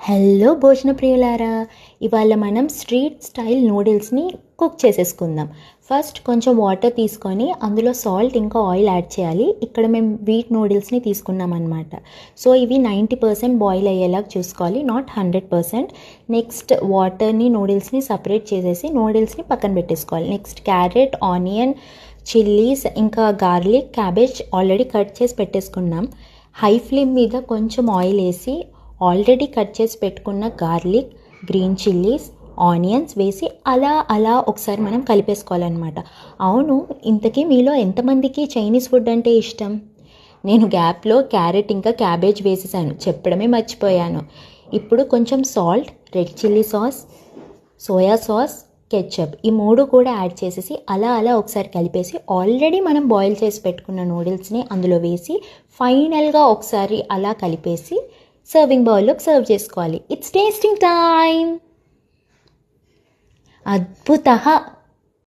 Hello భోజన ప్రియులారా, ఇవాళ మనం స్ట్రీట్ స్టైల్ నూడిల్స్ని కుక్ చేసేసుకుందాం. ఫస్ట్ కొంచెం వాటర్ తీసుకొని అందులో సాల్ట్ ఇంకా ఆయిల్ యాడ్ చేయాలి. ఇక్కడ మేము వీట్ నూడిల్స్ని తీసుకున్నాం అనమాట. సో ఇవి 90% బాయిల్ అయ్యేలాగా చూసుకోవాలి, నాట్ 100%. నెక్స్ట్ వాటర్ని నూడిల్స్ని సపరేట్ చేసేసి నూడిల్స్ని పక్కన పెట్టేసుకోవాలి. నెక్స్ట్ క్యారెట్, ఆనియన్, చిల్లీస్ ఇంకా గార్లిక్, క్యాబేజ్ ఆల్రెడీ కట్ చేసి పెట్టేసుకున్నాం. హై ఫ్లేమ్ మీద కొంచెం ఆయిల్ వేసి ఆల్రెడీ కట్ చేసి పెట్టుకున్న గార్లిక్, గ్రీన్ చిల్లీస్, ఆనియన్స్ వేసి అలా ఒకసారి మనం కలిపేసుకోవాలన్నమాట. అవును, ఇంతకీ మీలో ఎంతమందికి చైనీస్ ఫుడ్ అంటే ఇష్టం? నేను గ్యాప్లో క్యారెట్ ఇంకా క్యాబేజ్ వేసేసాను, చెప్పడమే మర్చిపోయాను. ఇప్పుడు కొంచెం salt, red chilli sauce, soya sauce, ketchup ఈ 3 కూడా యాడ్ చేసేసి అలా ఒకసారి కలిపేసి ఆల్రెడీ మనం బాయిల్ చేసి పెట్టుకున్న నూడిల్స్ని అందులో వేసి ఫైనల్గా ఒకసారి అలా కలిపేసి సర్వింగ్ బౌల్లోకి సర్వ్ చేసుకోవాలి. It's tasting time. అద్భుత.